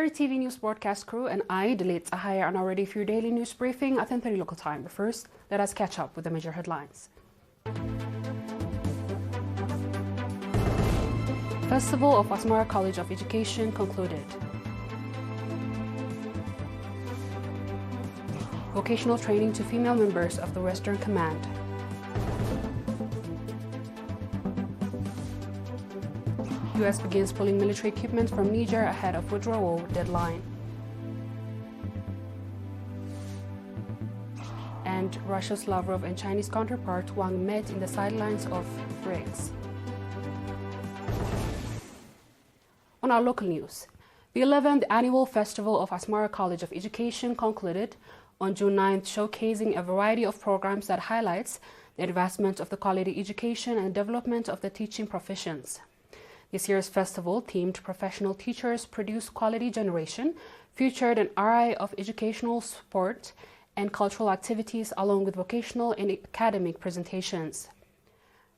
ERi-TV news broadcast crew and I, Delit Ahaya, are now ready for your daily news briefing at 10:30 local time. But first, let us catch up with the major headlines. Festival of Asmara College of Education concluded. Vocational training to female members of the Western Command. U.S. begins pulling military equipment from Niger ahead of withdrawal deadline. And Russia's Lavrov and Chinese counterpart Wang met in the sidelines of BRICS. On our local news, the 11th Annual Festival of Asmara College of Education concluded on June 9th, showcasing a variety of programs that highlights the advancement of the quality education and development of the teaching professions. This year's festival, themed Professional Teachers Produce Quality Generation, featured an array of educational support and cultural activities along with vocational and academic presentations.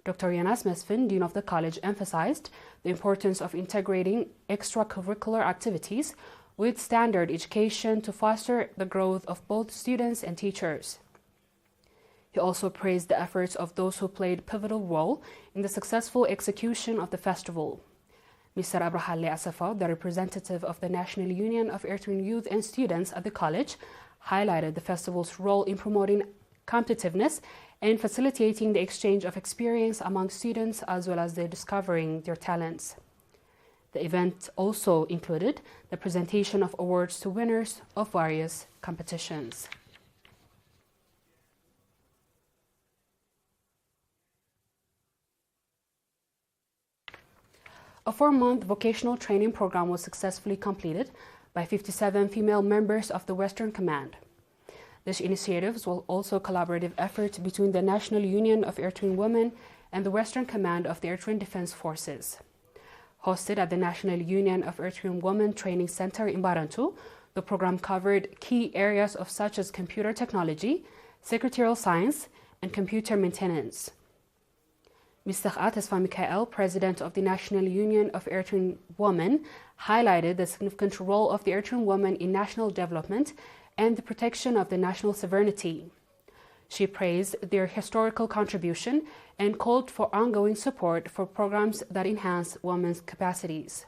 Dr. Yanas Mesfin, Dean of the College, emphasized the importance of integrating extracurricular activities with standard education to foster the growth of both students and teachers. He also praised the efforts of those who played a pivotal role in the successful execution of the festival. Mr. Abrahale Asafo, the representative of the National Union of Eritrean Youth and Students at the college, highlighted the festival's role in promoting competitiveness and facilitating the exchange of experience among students as well as their discovering their talents. The event also included the presentation of awards to winners of various competitions. A 4-month vocational training program was successfully completed by 57 female members of the Western Command. This initiative was also a collaborative effort between the National Union of Eritrean Women and the Western Command of the Eritrean Defense Forces. Hosted at the National Union of Eritrean Women Training Center in Barantu, the program covered key areas of such as computer technology, secretarial science, and computer maintenance. Mr. Tesfa Mikael, president of the National Union of Eritrean Women, highlighted the significant role of the Eritrean women in national development and the protection of the national sovereignty. She praised their historical contribution and called for ongoing support for programs that enhance women's capacities.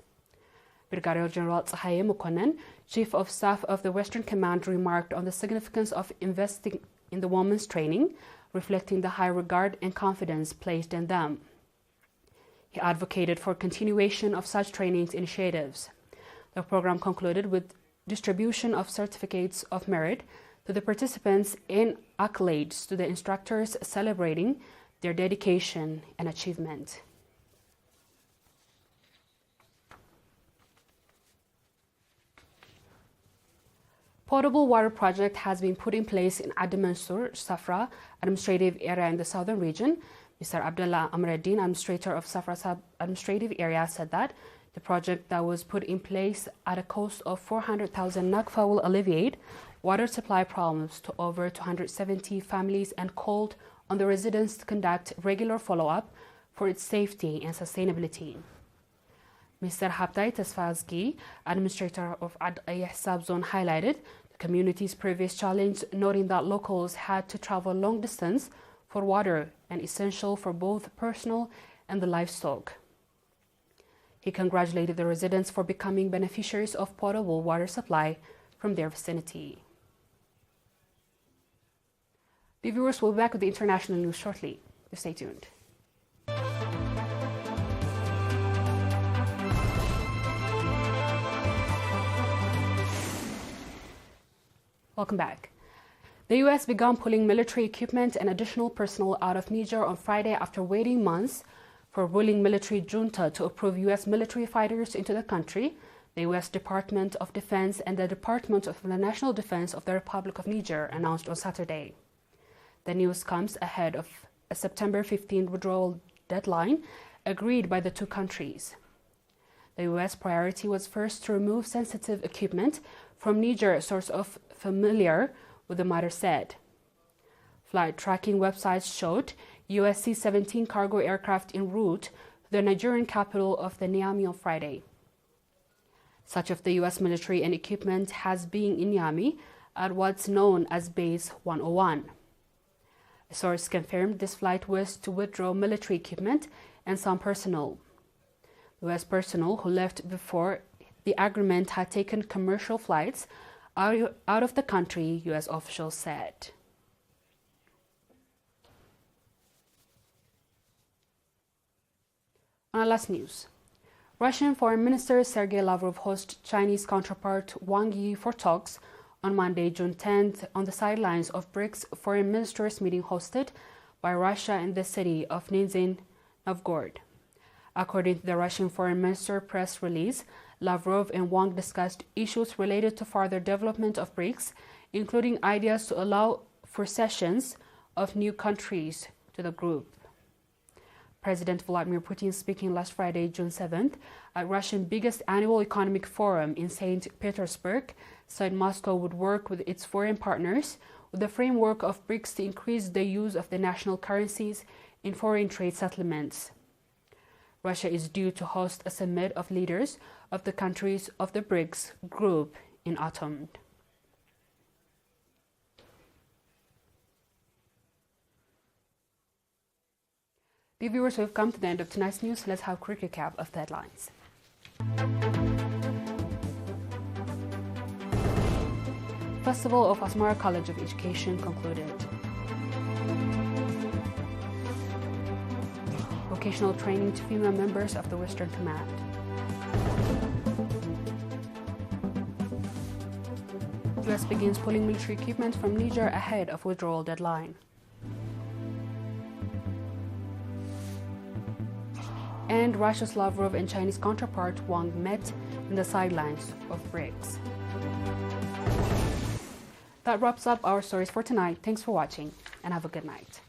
Brigadier General Tsahaye Mukonnen, Chief of Staff of the Western Command, remarked on the significance of investing in the women's training, reflecting the high regard and confidence placed in them. He advocated for continuation of such training initiatives. The program concluded with distribution of certificates of merit to the participants and accolades to the instructors celebrating their dedication and achievement. Potable water project has been put in place in Ad Mansur, Safra administrative area in the southern region. Mr. Abdullah Amreddin, administrator of Safra administrative area, said that the project that was put in place at a cost of 400,000 nakfa will alleviate water supply problems to over 270 families and called on the residents to conduct regular follow-up for its safety and sustainability. Mr. Habtai Tesfazgi, administrator of Ad Ayahsab zone, highlighted the community's previous challenge, noting that locals had to travel long distance for water and essential for both personal and the livestock. He congratulated the residents for becoming beneficiaries of potable water supply from their vicinity. The viewers will be back with the international news shortly. Stay tuned. Welcome back. The U.S. began pulling military equipment and additional personnel out of Niger on Friday after waiting months for a ruling military junta to approve U.S. military fighters into the country. The U.S. Department of Defense and the Department of the National Defense of the Republic of Niger announced on Saturday. The news comes ahead of a September 15 withdrawal deadline agreed by the two countries. The U.S. priority was first to remove sensitive equipment from Niger, a source of familiar with the matter said. Flight tracking websites showed U.S. C-17 cargo aircraft en route to the Nigerian capital of the Niamey on Friday. Such of the U.S. military and equipment has been in Niamey at what's known as Base 101. A source confirmed this flight was to withdraw military equipment and some personnel. U.S. personnel who left before the agreement had taken commercial flights out of the country, U.S. officials said. On our last news, Russian Foreign Minister Sergei Lavrov hosted Chinese counterpart Wang Yi for talks on Monday, June 10th, on the sidelines of BRICS foreign ministers meeting hosted by Russia in the city of Nizhny Novgorod. According to the Russian Foreign Minister press release, Lavrov and Wang discussed issues related to further development of BRICS, including ideas to allow for cessions of new countries to the group. President Vladimir Putin, speaking last Friday, June 7th, at Russia's biggest annual economic forum in St. Petersburg, said Moscow would work with its foreign partners with the framework of BRICS to increase the use of the national currencies in foreign trade settlements. Russia is due to host a summit of leaders of the countries of the BRICS group in autumn. Dear viewers, we've come to the end of tonight's news. Let's have a quick recap of the headlines. Festival of Asmara College of Education concluded. Vocational training to female members of the Western Command. U.S. begins pulling military equipment from Niger ahead of withdrawal deadline. And Russia's Lavrov and Chinese counterpart Wang met in the sidelines of BRICS. That wraps up our stories for tonight. Thanks for watching and have a good night.